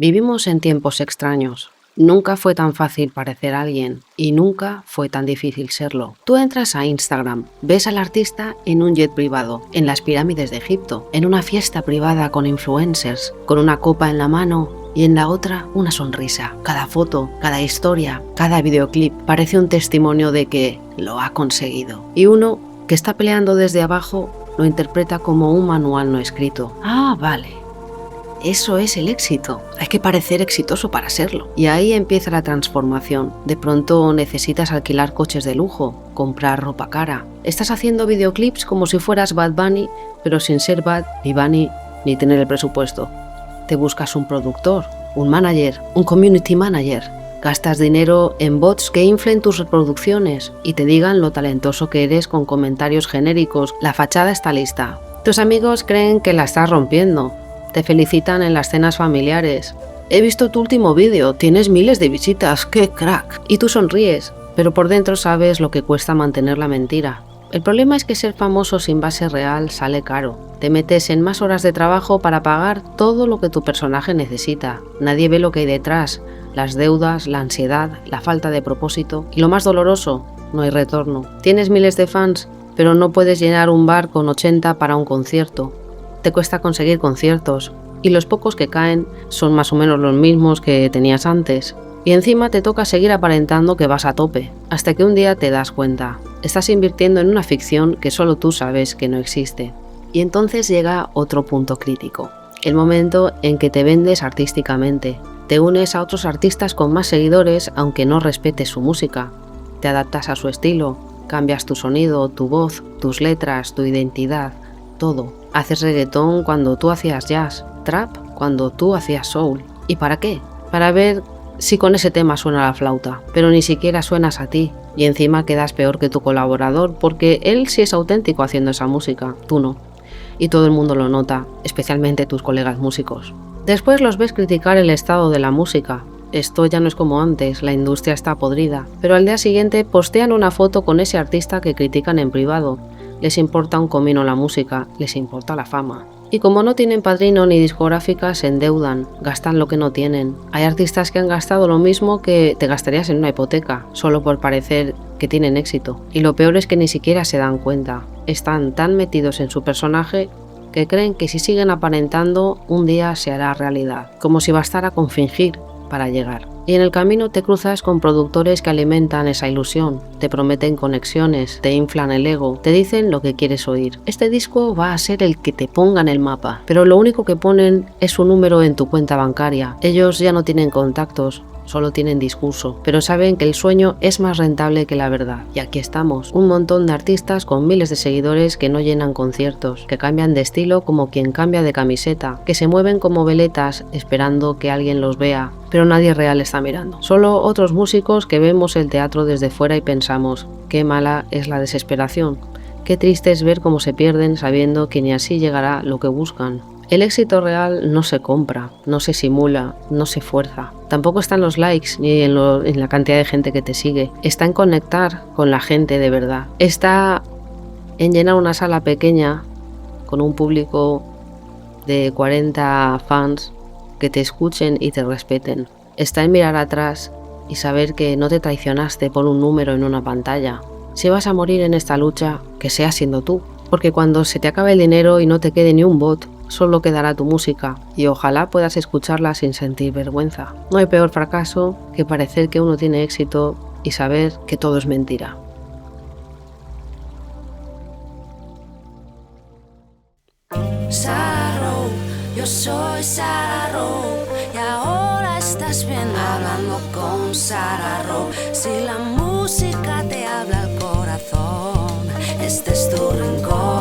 Vivimos en tiempos extraños. Nunca fue tan fácil parecer alguien y nunca fue tan difícil serlo. Tú entras a Instagram, ves al artista en un jet privado, en las pirámides de Egipto, en una fiesta privada con influencers, con una copa en la mano y en la otra una sonrisa. Cada foto, cada historia, cada videoclip parece un testimonio de que lo ha conseguido. Y uno que está peleando desde abajo lo interpreta como un manual no escrito. Ah, vale. Eso es el éxito. Hay que parecer exitoso para serlo. Y ahí empieza la transformación. De pronto necesitas alquilar coches de lujo, comprar ropa cara. Estás haciendo videoclips como si fueras Bad Bunny, pero sin ser Bad, ni Bunny, ni tener el presupuesto. Te buscas un productor, un manager, un community manager. Gastas dinero en bots que inflen tus reproducciones y te digan lo talentoso que eres con comentarios genéricos. La fachada está lista. Tus amigos creen que la estás rompiendo. Te felicitan en las cenas familiares. He visto tu último vídeo, tienes miles de visitas, ¡qué crack! Y tú sonríes, pero por dentro sabes lo que cuesta mantener la mentira. El problema es que ser famoso sin base real sale caro. Te metes en más horas de trabajo para pagar todo lo que tu personaje necesita. Nadie ve lo que hay detrás, las deudas, la ansiedad, la falta de propósito. Y lo más doloroso, no hay retorno. Tienes miles de fans, pero no puedes llenar un bar con 80 para un concierto. Te cuesta conseguir conciertos y los pocos que caen son más o menos los mismos que tenías antes. Y encima te toca seguir aparentando que vas a tope, hasta que un día te das cuenta. Estás invirtiendo en una ficción que solo tú sabes que no existe. Y entonces llega otro punto crítico, el momento en que te vendes artísticamente. Te unes a otros artistas con más seguidores aunque no respetes su música. Te adaptas a su estilo, cambias tu sonido, tu voz, tus letras, tu identidad, todo. Haces reggaetón cuando tú hacías jazz, trap cuando tú hacías soul. ¿Y para qué? Para ver si con ese tema suena la flauta, pero ni siquiera suenas a ti. Y encima quedas peor que tu colaborador porque él sí es auténtico haciendo esa música, tú no. Y todo el mundo lo nota, especialmente tus colegas músicos. Después los ves criticar el estado de la música. Esto ya no es como antes, la industria está podrida. Pero al día siguiente postean una foto con ese artista que critican en privado. Les importa un comino la música, les importa la fama. Y como no tienen padrino ni discográfica, se endeudan, gastan lo que no tienen. Hay artistas que han gastado lo mismo que te gastarías en una hipoteca, solo por parecer que tienen éxito. Y lo peor es que ni siquiera se dan cuenta. Están tan metidos en su personaje que creen que si siguen aparentando, un día se hará realidad. Como si bastara con fingir para llegar. Y en el camino te cruzas con productores que alimentan esa ilusión, te prometen conexiones, te inflan el ego, te dicen lo que quieres oír. Este disco va a ser el que te ponga en el mapa, pero lo único que ponen es un número en tu cuenta bancaria. Ellos ya no tienen contactos, solo tienen discurso, pero saben que el sueño es más rentable que la verdad. Y aquí estamos, un montón de artistas con miles de seguidores que no llenan conciertos, que cambian de estilo como quien cambia de camiseta, que se mueven como veletas esperando que alguien los vea, pero nadie real está mirando. Solo otros músicos que vemos el teatro desde fuera y pensamos, qué mala es la desesperación, qué triste es ver cómo se pierden sabiendo que ni así llegará lo que buscan. El éxito real no se compra, no se simula, no se fuerza. Tampoco está en los likes ni en la cantidad de gente que te sigue. Está en conectar con la gente de verdad. Está en llenar una sala pequeña con un público de 40 fans que te escuchen y te respeten. Está en mirar atrás y saber que no te traicionaste por un número en una pantalla. Si vas a morir en esta lucha, que sea siendo tú. Porque cuando se te acabe el dinero y no te quede ni un bot, solo quedará tu música y ojalá puedas escucharla sin sentir vergüenza. No hay peor fracaso que parecer que uno tiene éxito y saber que todo es mentira. Sarah, yo soy Sarah y ahora estás bien hablando con Sarah. Si la música te habla al corazón, este es tu rincón.